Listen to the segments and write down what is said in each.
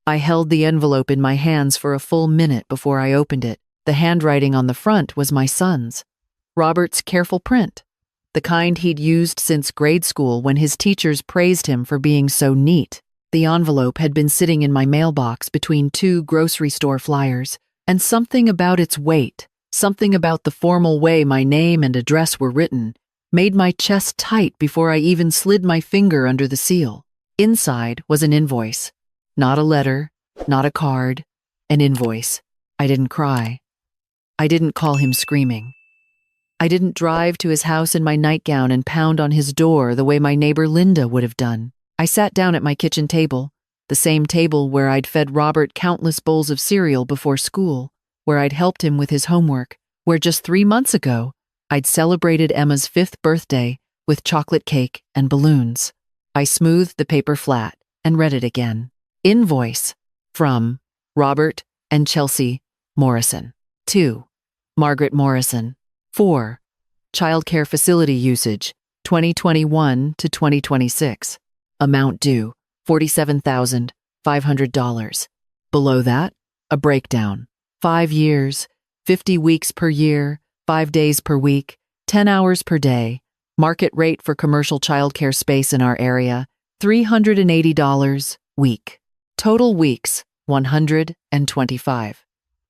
I held the envelope in my hands for a full minute before I opened it. The handwriting on the front was my son's. Robert's careful print, the kind he'd used since grade school when his teachers praised him for being so neat. The envelope had been sitting in my mailbox between two grocery store flyers, and something about its weight, something about the formal way my name and address were written, made my chest tight before I even slid my finger under the seal. Inside was an invoice. Not a letter, not a card, an invoice. I didn't cry. I didn't call him screaming. I didn't drive to his house in my nightgown and pound on his door the way my neighbor Linda would have done. I sat down at my kitchen table, the same table where I'd fed Robert countless bowls of cereal before school, where I'd helped him with his homework, where just 3 months ago, I'd celebrated Emma's 5th birthday with chocolate cake and balloons. I smoothed the paper flat and read it again. Invoice from Robert and Chelsea Morrison. 2. Margaret Morrison. 4. Childcare facility usage, 2021 to 2026. Amount due, $47,500. Below that, a breakdown. 5 years, 50 weeks per year, 5 days per week, 10 hours per day. Market rate for commercial childcare space in our area, $380 week. Total weeks, 125.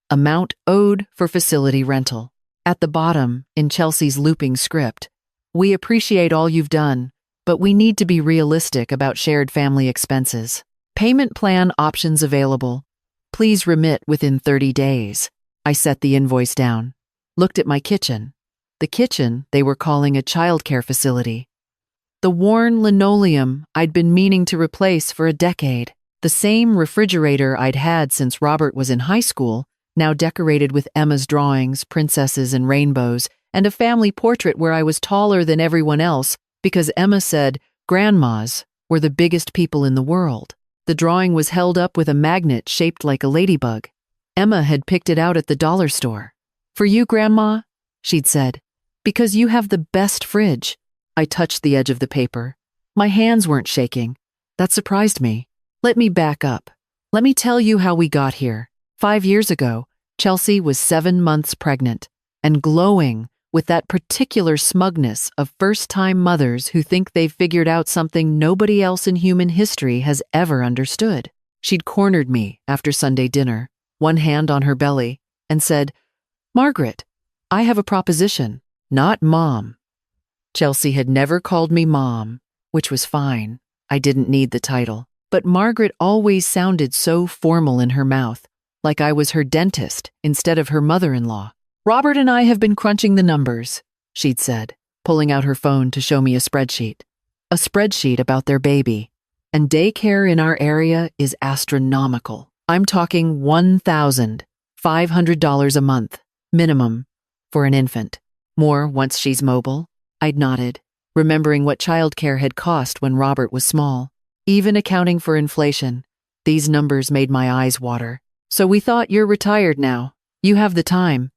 Amount owed for facility rental. At the bottom, in Chelsea's looping script, we appreciate all you've done, but we need to be realistic about shared family expenses. Payment plan options available. Please remit within 30 days. I set the invoice down, looked at my kitchen. The kitchen they were calling a childcare facility. The worn linoleum I'd been meaning to replace for a decade. The same refrigerator I'd had since Robert was in high school, now decorated with Emma's drawings, princesses and rainbows, and a family portrait where I was taller than everyone else because Emma said grandmas were the biggest people in the world. The drawing was held up with a magnet shaped like a ladybug. Emma had picked it out at the dollar store. "For you, Grandma," she'd said, "because you have the best fridge." I touched the edge of the paper. My hands weren't shaking. That surprised me. Let me back up. Let me tell you how we got here. 5 years ago, Chelsea was 7 months pregnant and glowing with that particular smugness of first-time mothers who think they've figured out something nobody else in human history has ever understood. She'd cornered me after Sunday dinner, one hand on her belly, and said, "Margaret, I have a proposition, not Mom." Chelsea had never called me Mom, which was fine. I didn't need the title. But Margaret always sounded so formal in her mouth, like I was her dentist instead of her mother-in-law. "Robert and I have been crunching the numbers," she'd said, pulling out her phone to show me a spreadsheet. A spreadsheet about their baby. And daycare in our area is astronomical. I'm talking $1,500 a month, minimum, for an infant. More once she's mobile. I'd nodded, remembering what childcare had cost when Robert was small. Even accounting for inflation, these numbers made my eyes water. "So we thought you're retired now. You have the time.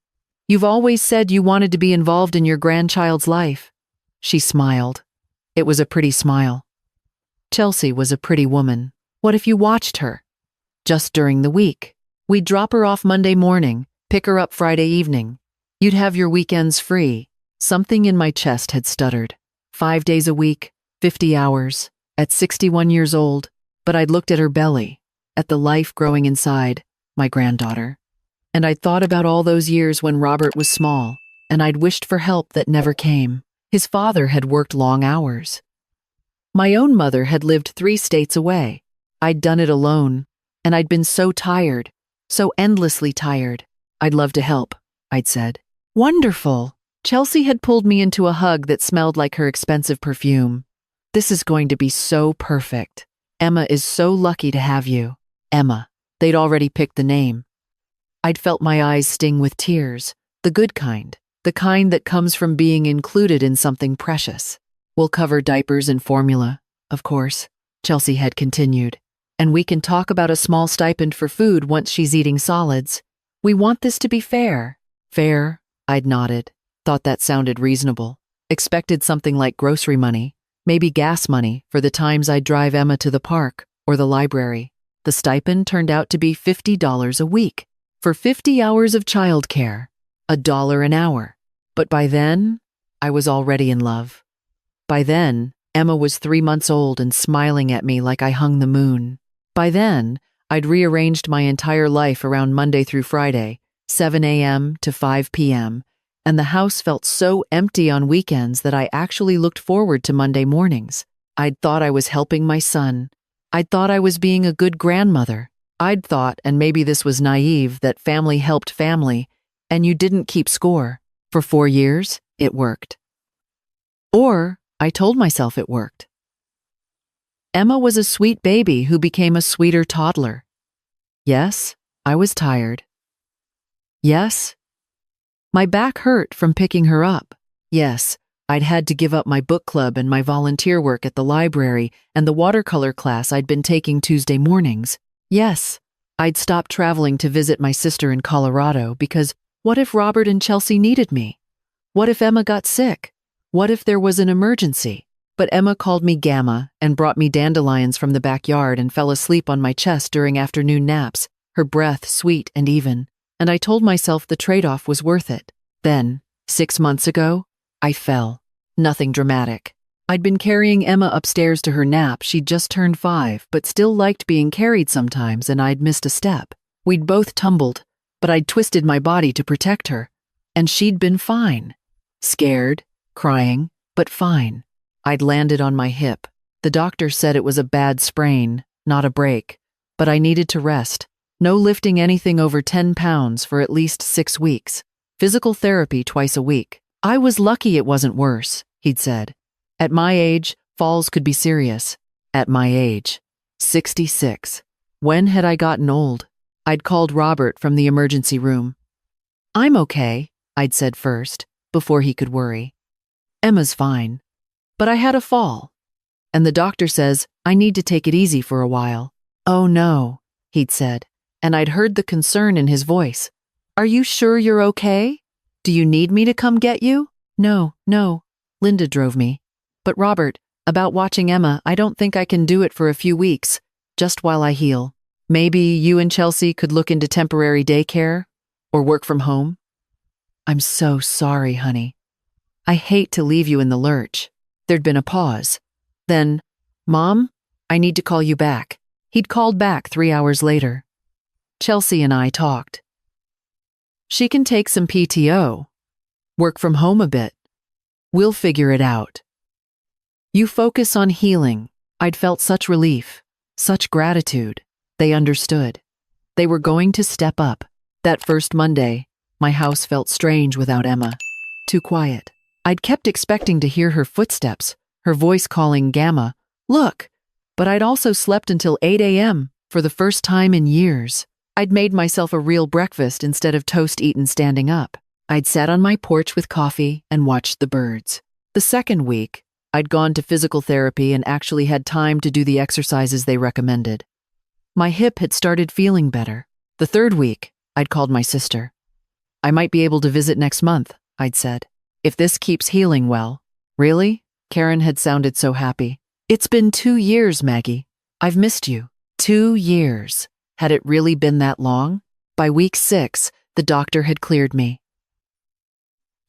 You've always said you wanted to be involved in your grandchild's life." She smiled. It was a pretty smile. Chelsea was a pretty woman. What if you watched her? Just during the week. We'd drop her off Monday morning, pick her up Friday evening. You'd have your weekends free. Something in my chest had stuttered. 5 days a week, 50 hours. At 61 years old, but I'd looked at her belly, at the life growing inside, my granddaughter. And I'd thought about all those years when Robert was small, and I'd wished for help that never came. His father had worked long hours. My own mother had lived 3 states away. I'd done it alone, and I'd been so tired, so endlessly tired. "I'd love to help," I'd said. "Wonderful." Chelsea had pulled me into a hug that smelled like her expensive perfume. "This is going to be so perfect. Emma is so lucky to have you." Emma. They'd already picked the name. I'd felt my eyes sting with tears, the good kind, the kind that comes from being included in something precious. "We'll cover diapers and formula, of course," Chelsea had continued. "And we can talk about a small stipend for food once she's eating solids. We want this to be fair." "Fair?" I'd nodded, thought that sounded reasonable. Expected something like grocery money. Maybe gas money for the times I'd drive Emma to the park or the library. The stipend turned out to be $50 a week for 50 hours of childcare, $1 an hour. But by then, I was already in love. By then, Emma was 3 months old and smiling at me like I hung the moon. By then, I'd rearranged my entire life around Monday through Friday, 7 a.m. to 5 p.m., and the house felt so empty on weekends that I actually looked forward to Monday mornings. I'd thought I was helping my son. I'd thought I was being a good grandmother. I'd thought, and maybe this was naive, that family helped family, and you didn't keep score. For 4 years, it worked. Or I told myself it worked. Emma was a sweet baby who became a sweeter toddler. Yes, I was tired. Yes, my back hurt from picking her up. Yes, I'd had to give up my book club and my volunteer work at the library and the watercolor class I'd been taking Tuesday mornings. Yes, I'd stopped traveling to visit my sister in Colorado because what if Robert and Chelsea needed me? What if Emma got sick? What if there was an emergency? But Emma called me Gamma and brought me dandelions from the backyard and fell asleep on my chest during afternoon naps, her breath sweet and even, and I told myself the trade-off was worth it. Then, 6 months ago, I fell. Nothing dramatic. I'd been carrying Emma upstairs to her nap. She'd just turned 5, but still liked being carried sometimes, and I'd missed a step. We'd both tumbled, but I'd twisted my body to protect her, and she'd been fine. Scared, crying, but fine. I'd landed on my hip. The doctor said it was a bad sprain, not a break, but I needed to rest. No lifting anything over 10 pounds for at least 6 weeks. Physical therapy twice a week. I was lucky it wasn't worse, he'd said. At my age, falls could be serious. At my age, 66. When had I gotten old? I'd called Robert from the emergency room. I'm okay, I'd said first, before he could worry. Emma's fine. But I had a fall. And the doctor says I need to take it easy for a while. Oh no, he'd said, and I'd heard the concern in his voice. Are you sure you're okay? Do you need me to come get you? No, Linda drove me. But Robert, about watching Emma, I don't think I can do it for a few weeks, just while I heal. Maybe you and Chelsea could look into temporary daycare or work from home? I'm so sorry, honey. I hate to leave you in the lurch. There'd been a pause. Then, Mom, I need to call you back. He'd called back 3 hours later. Chelsea and I talked. She can take some PTO. Work from home a bit. We'll figure it out. You focus on healing. I'd felt such relief, such gratitude. They understood. They were going to step up. That first Monday, my house felt strange without Emma. Too quiet. I'd kept expecting to hear her footsteps, her voice calling Gamma, look, but I'd also slept until 8 a.m. for the first time in years. I'd made myself a real breakfast instead of toast eaten standing up. I'd sat on my porch with coffee and watched the birds. The second week, I'd gone to physical therapy and actually had time to do the exercises they recommended. My hip had started feeling better. The third week, I'd called my sister. I might be able to visit next month, I'd said. If this keeps healing well. Really? Karen had sounded so happy. It's been 2 years, Maggie. I've missed you. 2 years. Had it really been that long? By week 6, the doctor had cleared me.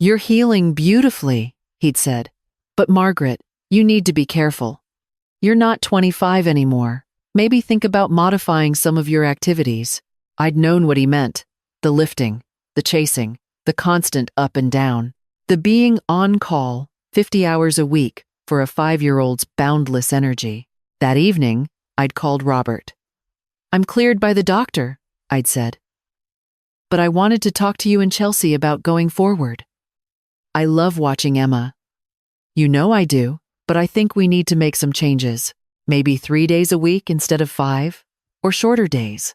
You're healing beautifully, he'd said. But Margaret, you need to be careful. You're not 25 anymore. Maybe think about modifying some of your activities. I'd known what he meant. The lifting, the chasing, the constant up and down. The being on call, 50 hours a week, for a 5-year-old's boundless energy. That evening, I'd called Robert. I'm cleared by the doctor, I'd said. But I wanted to talk to you and Chelsea about going forward. I love watching Emma. You know I do, but I think we need to make some changes. Maybe 3 days a week instead of 5, or shorter days.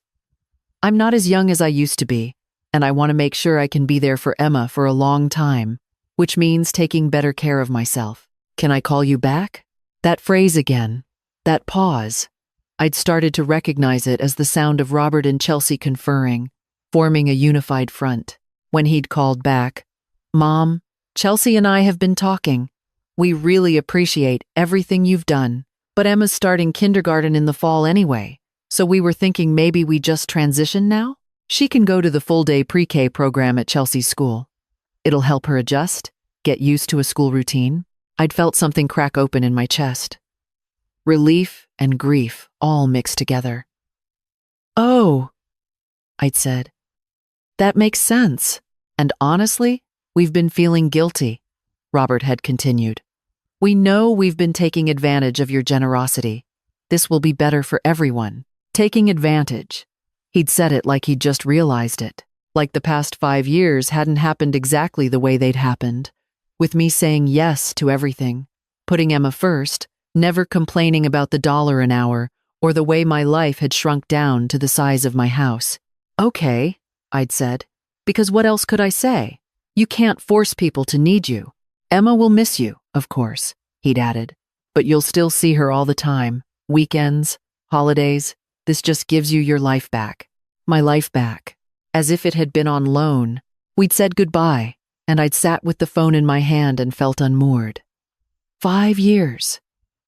I'm not as young as I used to be, and I want to make sure I can be there for Emma for a long time, which means taking better care of myself. Can I call you back? That phrase again, that pause. I'd started to recognize it as the sound of Robert and Chelsea conferring, forming a unified front. When he'd called back, Mom, Chelsea and I have been talking. We really appreciate everything you've done, but Emma's starting kindergarten in the fall anyway, So we were thinking maybe we just transition now? She can go to the full-day pre-K program at Chelsea's school. It'll help her adjust, get used to a school routine. I'd felt something crack open in my chest. Relief and grief all mixed together. Oh, I'd said. That makes sense. And honestly, we've been feeling guilty, Robert had continued. We know we've been taking advantage of your generosity. This will be better for everyone. Taking advantage. He'd said it like he'd just realized it. Like the past 5 years hadn't happened exactly the way they'd happened. With me saying yes to everything, putting Emma first, never complaining about the $1 an hour or the way my life had shrunk down to the size of my house. Okay, I'd said, because what else could I say? You can't force people to need you. Emma will miss you, of course, he'd added, but you'll still see her all the time. Weekends, holidays, this just gives you your life back. My life back. As if it had been on loan. We'd said goodbye, and I'd sat with the phone in my hand and felt unmoored. 5 years.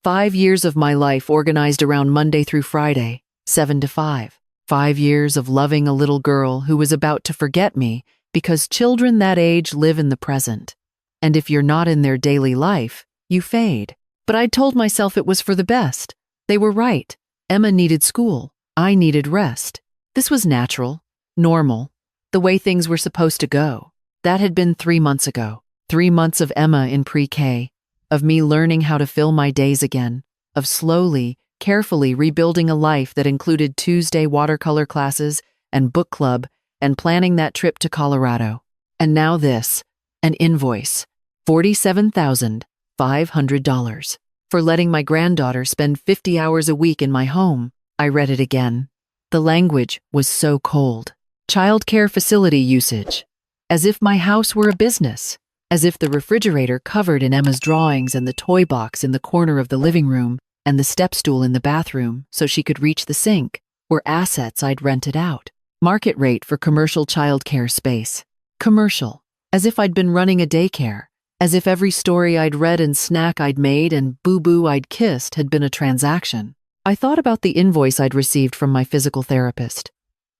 5 years of my life organized around Monday through Friday, 7 to 5. 5 years of loving a little girl who was about to forget me because children that age live in the present. And if you're not in their daily life, you fade. But I'd told myself it was for the best. They were right. Emma needed school. I needed rest. This was natural, normal, the way things were supposed to go. That had been 3 months ago. 3 months of Emma in pre-K, of me learning how to fill my days again, of slowly, carefully rebuilding a life that included Tuesday watercolor classes and book club and planning that trip to Colorado. And now this, an invoice, $47,500, for letting my granddaughter spend 50 hours a week in my home. I read it again. The language was so cold. Childcare facility usage. As if my house were a business. As if the refrigerator covered in Emma's drawings and the toy box in the corner of the living room and the step stool in the bathroom so she could reach the sink were assets I'd rented out. Market rate for commercial childcare space. Commercial. As if I'd been running a daycare. As if every story I'd read and snack I'd made and boo-boo I'd kissed had been a transaction. I thought about the invoice I'd received from my physical therapist.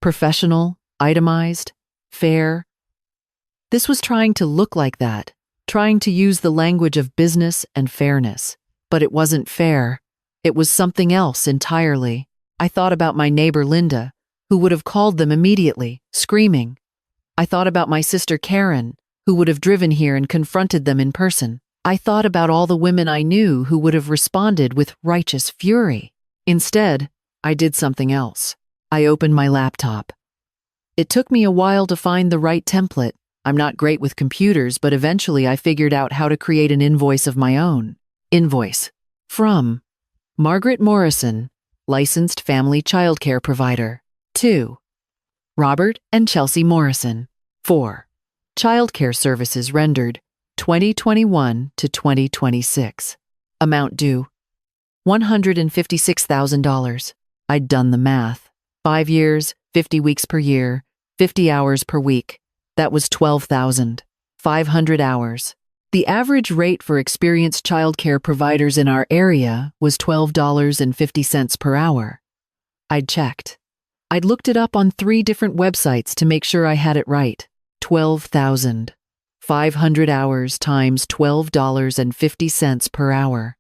Professional, itemized, fair. This was trying to look like that, trying to use the language of business and fairness. But it wasn't fair. It was something else entirely. I thought about my neighbor Linda, who would have called them immediately, screaming. I thought about my sister Karen, who would have driven here and confronted them in person. I thought about all the women I knew who would have responded with righteous fury. Instead, I did something else. I opened my laptop. It took me a while to find the right template. I'm not great with computers, but eventually I figured out how to create an invoice of my own. Invoice. From Margaret Morrison, licensed family childcare provider. 2. Robert and Chelsea Morrison. 4. Childcare services rendered 2021 to 2026. Amount due $156,000. I'd done the math. 5 years, 50 weeks per year, 50 hours per week. That was 12,500 hours. The average rate for experienced childcare providers in our area was $12.50 per hour. I'd checked. I'd looked it up on 3 different websites to make sure I had it right. 12,500 hours times $12.50 per hour.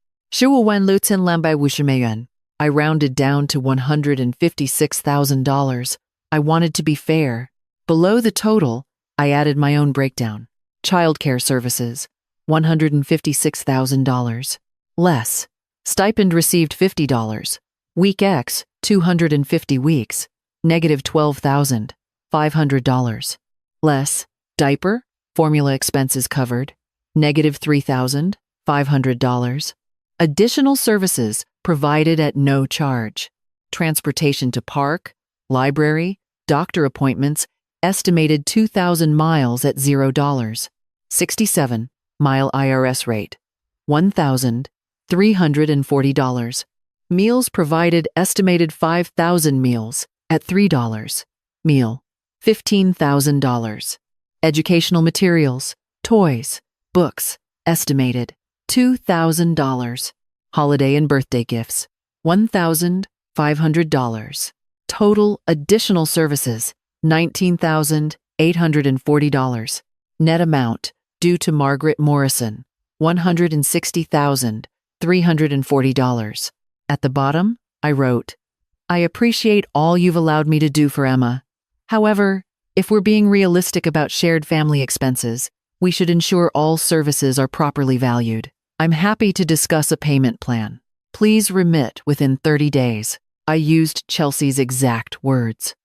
I rounded down to $156,000. I wanted to be fair. Below the total, I added my own breakdown. Childcare services, $156,000. Less. Stipend received $50. Week X, 250 weeks, negative $12,500. Less. Diaper, formula expenses covered, negative $3,500. Additional services provided at no charge. Transportation to park, library, doctor appointments, estimated 2,000 miles at $0. 67 mile IRS rate, $1,340. Meals provided estimated 5,000 meals at $3. Meal, $15,000. Educational materials, toys, books, estimated $2,000. Holiday and birthday gifts, $1,000, $500. Total additional services, $19,840. Net amount due to Margaret Morrison, $160,340. At the bottom, I wrote, I appreciate all you've allowed me to do for Emma. However, if we're being realistic about shared family expenses, we should ensure all services are properly valued. I'm happy to discuss a payment plan. Please remit within 30 days. I used Chelsea's exact words.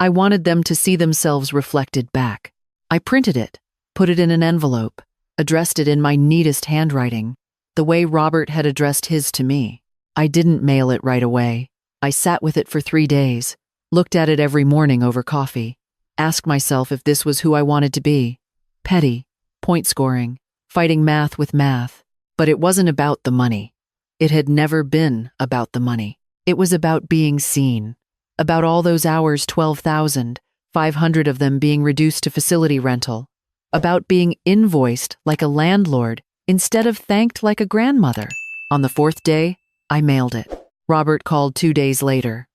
I wanted them to see themselves reflected back. I printed it, put it in an envelope, addressed it in my neatest handwriting, the way Robert had addressed his to me. I didn't mail it right away. I sat with it for 3 days, looked at it every morning over coffee, asked myself if this was who I wanted to be. Petty, point scoring, fighting math with math. But it wasn't about the money. It had never been about the money. It was about being seen, about all those hours, 12,500 of them being reduced to facility rental, about being invoiced like a landlord instead of thanked like a grandmother. On the 4th day, I mailed it. Robert called 2 days later.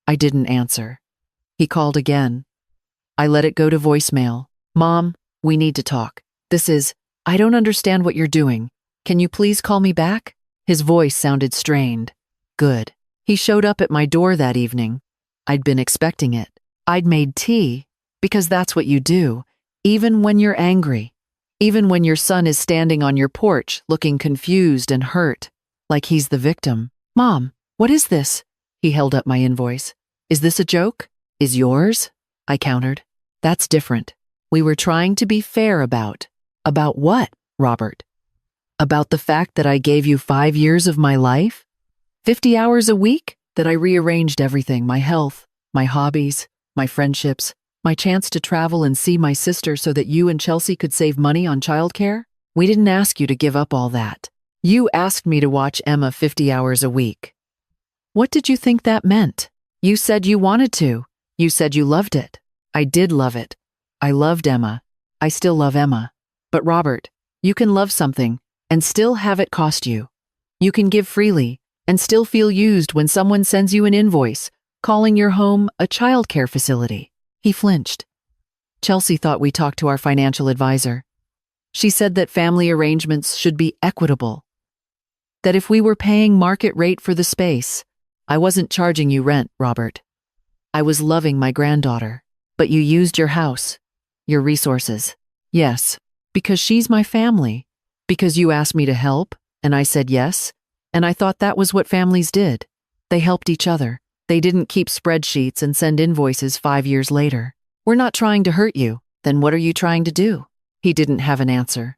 I didn't answer. He called again. I let it go to voicemail. Mom, we need to talk. I don't understand what you're doing. Can you please call me back? His voice sounded strained. Good. He showed up at my door that evening. I'd been expecting it. I'd made tea, because that's what you do, even when you're angry, even when your son is standing on your porch looking confused and hurt, like he's the victim. Mom, what is this? He held up my invoice. Is this a joke? Is yours? I countered. That's different. We were trying to be fair about. About what, Robert? About the fact that I gave you 5 years of my life? 50 hours a week? That I rearranged everything, my health, my hobbies, my friendships, my chance to travel and see my sister so that you and Chelsea could save money on childcare? We didn't ask you to give up all that. You asked me to watch Emma 50 hours a week. What did you think that meant? You said you wanted to. You said you loved it. I did love it. I loved Emma. I still love Emma. But Robert, you can love something and still have it cost you. You can give freely and still feel used when someone sends you an invoice calling your home a childcare facility. He flinched. Chelsea thought we talked to our financial advisor. She said that family arrangements should be equitable. That if we were paying market rate for the space, I wasn't charging you rent, Robert. I was loving my granddaughter, but you used your house, your resources. Yes, because she's my family. Because you asked me to help, and I said yes, and I thought that was what families did. They helped each other. They didn't keep spreadsheets and send invoices 5 years later. We're not trying to hurt you. Then what are you trying to do? He didn't have an answer.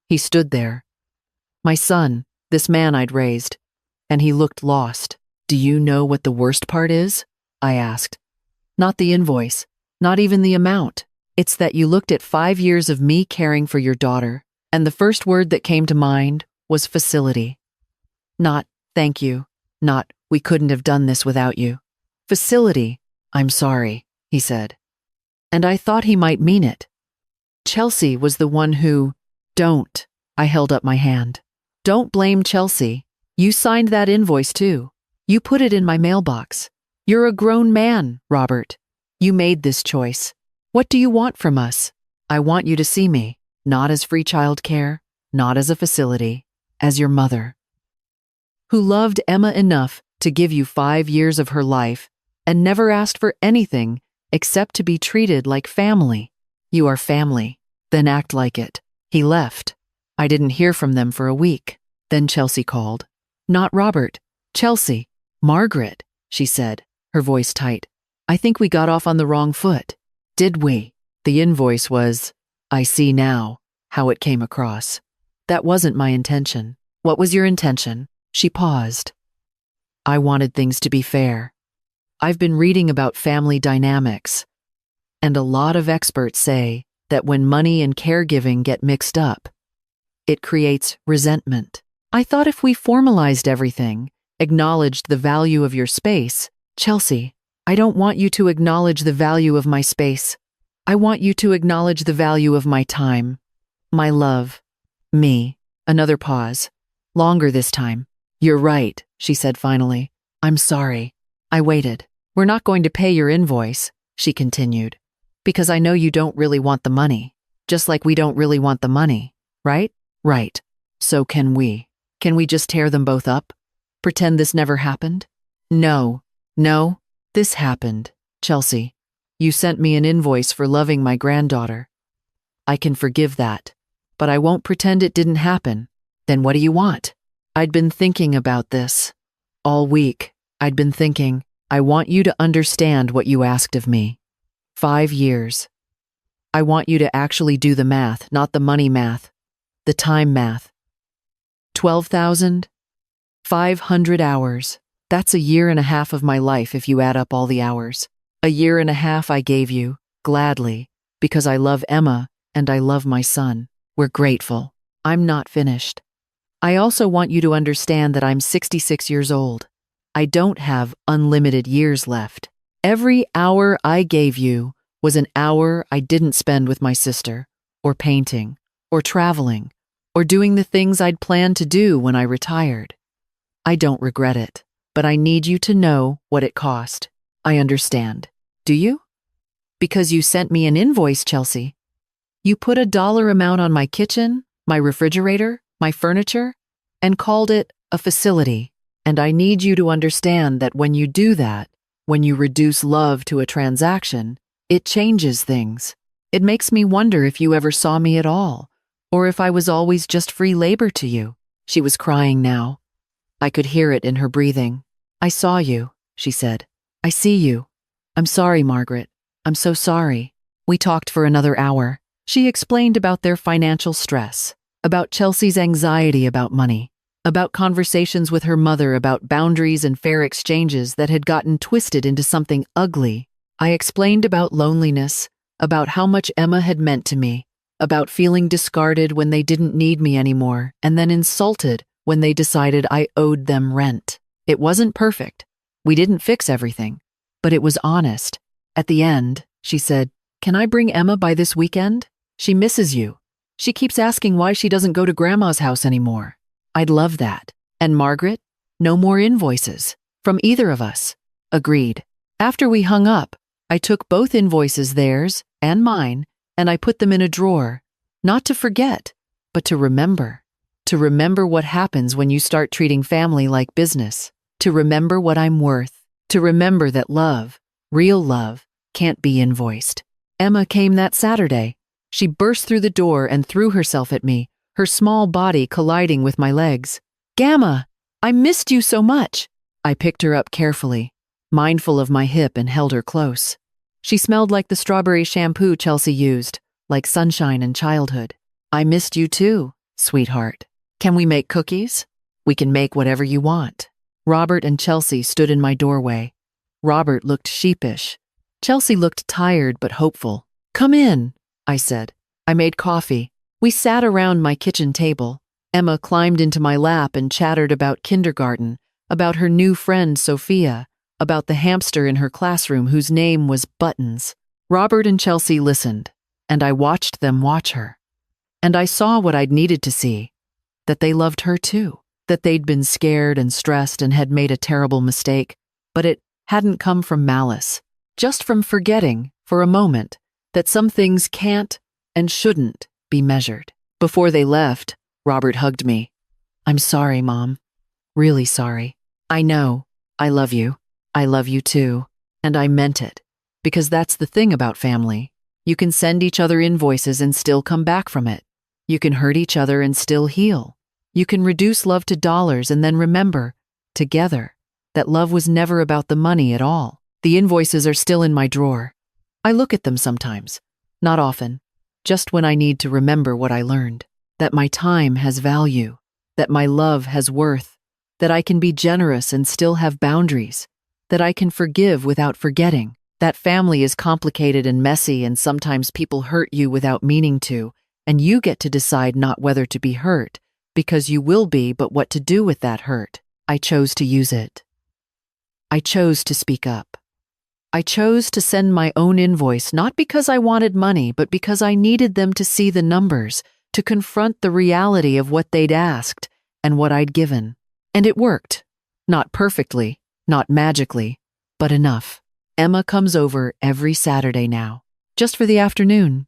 He stood there. My son, this man I'd raised, and he looked lost. Do you know what the worst part is? I asked. Not the invoice, not even the amount. It's that you looked at 5 years of me caring for your daughter, and the first word that came to mind was facility. Not, thank you. Not, we couldn't have done this without you. Facility, I'm sorry, he said. And I thought he might mean it. Chelsea was the one who, don't, I held up my hand. Don't blame Chelsea. You signed that invoice too. You put it in my mailbox. You're a grown man, Robert. You made this choice. What do you want from us? I want you to see me, not as free childcare, not as a facility, as your mother, who loved Emma enough to give you 5 years of her life and never asked for anything except to be treated like family. You are family, then act like it. He left. I didn't hear from them for a week. Then Chelsea called. Not Robert. Chelsea. Margaret, she said, her voice tight. I think we got off on the wrong foot. Did we? The invoice was, I see now, how it came across. That wasn't my intention. What was your intention? She paused. I wanted things to be fair. I've been reading about family dynamics, and a lot of experts say that when money and caregiving get mixed up, it creates resentment. I thought if we formalized everything, acknowledged the value of your space, Chelsea, I don't want you to acknowledge the value of my space. I want you to acknowledge the value of my time, my love, me. Another pause. Longer this time. You're right, she said finally. I'm sorry. I waited. We're not going to pay your invoice, she continued, because I know you don't really want the money. Just like we don't really want the money, right? Right. So can we? Can we just tear them both up? Pretend this never happened? No, this happened, Chelsea. You sent me an invoice for loving my granddaughter. I can forgive that, but I won't pretend it didn't happen. Then what do you want? I'd been thinking about this. All week, I'd been thinking, I want you to understand what you asked of me. 5 years. I want you to actually do the math, not the money math, the time math. 12,500 hours. That's 1.5 years of my life if you add up all the hours. 1.5 years I gave you, gladly, because I love Emma and I love my son. We're grateful. I'm not finished. I also want you to understand that I'm 66 years old. I don't have unlimited years left. Every hour I gave you was an hour I didn't spend with my sister, or painting, or traveling, or doing the things I'd planned to do when I retired. I don't regret it, but I need you to know what it cost. I understand. Do you? Because you sent me an invoice, Chelsea. You put a dollar amount on my kitchen, my refrigerator, my furniture, and called it a facility. And I need you to understand that when you do that, when you reduce love to a transaction, it changes things. It makes me wonder if you ever saw me at all, or if I was always just free labor to you. She was crying now. I could hear it in her breathing. I saw you, she said. I see you. I'm sorry, Margaret. I'm so sorry. We talked for another hour. She explained about their financial stress, about Chelsea's anxiety about money, about conversations with her mother about boundaries and fair exchanges that had gotten twisted into something ugly. I explained about loneliness, about how much Emma had meant to me, about feeling discarded when they didn't need me anymore, and then insulted when they decided I owed them rent. It wasn't perfect. We didn't fix everything, but it was honest. At the end, she said, "Can I bring Emma by this weekend? She misses you. She keeps asking why she doesn't go to Grandma's house anymore." I'd love that. And Margaret? No more invoices. From either of us. Agreed. After we hung up, I took both invoices, theirs and mine, and I put them in a drawer. Not to forget, but to remember. To remember what happens when you start treating family like business. To remember what I'm worth. To remember that love, real love, can't be invoiced. Emma came that Saturday. She burst through the door and threw herself at me, her small body colliding with my legs. "Gamma, I missed you so much." I picked her up carefully, mindful of my hip, and held her close. She smelled like the strawberry shampoo Chelsea used, like sunshine and childhood. "I missed you too, sweetheart. Can we make cookies? We can make whatever you want." Robert and Chelsea stood in my doorway. Robert looked sheepish. Chelsea looked tired but hopeful. "Come in," I said. I made coffee. We sat around my kitchen table. Emma climbed into my lap and chattered about kindergarten, about her new friend Sophia, about the hamster in her classroom whose name was Buttons. Robert and Chelsea listened, and I watched them watch her. And I saw what I'd needed to see, that they loved her too, that they'd been scared and stressed and had made a terrible mistake, but it hadn't come from malice, just from forgetting, for a moment, that some things can't and shouldn't be measured. Before they left, Robert hugged me. "I'm sorry, Mom. Really sorry. I know. I love you. I love you too. And I meant it. Because that's the thing about family. You can send each other invoices and still come back from it. You can hurt each other and still heal. You can reduce love to dollars and then remember, together, that love was never about the money at all." The invoices are still in my drawer. I look at them sometimes, not often, just when I need to remember what I learned, that my time has value, that my love has worth, that I can be generous and still have boundaries, that I can forgive without forgetting, that family is complicated and messy and sometimes people hurt you without meaning to, and you get to decide not whether to be hurt, because you will be, but what to do with that hurt. I chose to use it. I chose to speak up. I chose to send my own invoice not because I wanted money, but because I needed them to see the numbers, to confront the reality of what they'd asked and what I'd given. And it worked. Not perfectly, not magically, But enough. Emma comes over every Saturday now, just for the afternoon.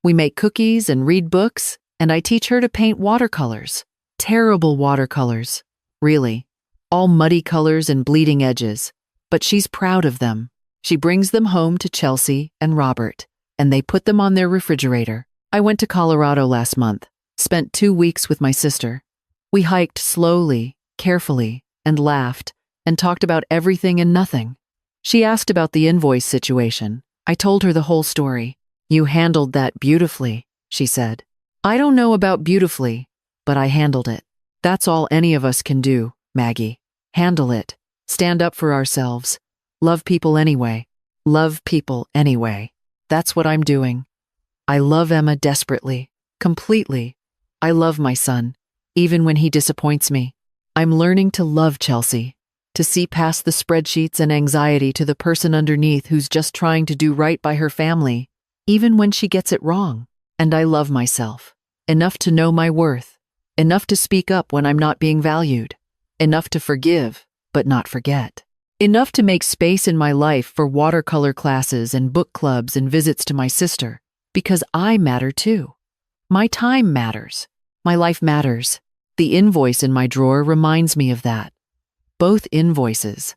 We make cookies and read books, and I teach her to paint watercolors. Terrible watercolors, really. All muddy colors and bleeding edges. But she's proud of them. She brings them home to Chelsea and Robert, and they put them on their refrigerator. I went to Colorado last month, spent 2 weeks with my sister. We hiked slowly, carefully, and laughed, and talked about everything and nothing. She asked about the Invoice situation. I told her the whole story. "You handled that beautifully," she said. "I don't know about beautifully, but I handled it. That's all any of us can do, Maggie. Handle it. Stand up for ourselves. Love people anyway. Love people anyway. That's what I'm doing. I love Emma desperately, completely. I love my son, even when he disappoints me. I'm learning to love Chelsea, to see past the spreadsheets and anxiety to the person underneath who's just trying to do right by her family, even when she gets it wrong. And I love myself, enough to know my worth, enough to speak up when I'm not being valued, enough to forgive, but not forget, enough to make space in my life for watercolor classes and book clubs and visits to my sister, because I matter too. My time matters. My life matters. The invoice in my drawer reminds me of that. Both invoices.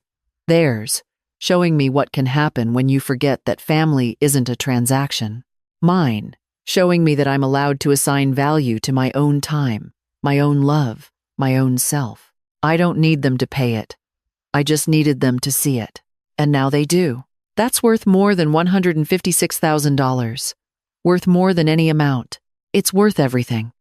Theirs, showing me what can happen when you forget that family isn't a transaction. Mine, showing me that I'm allowed to assign value to my own time, my own love, my own self. I don't need them to pay it. I just needed them to see it. And now they do. That's worth more than $156,000. Worth more than any amount. It's worth everything.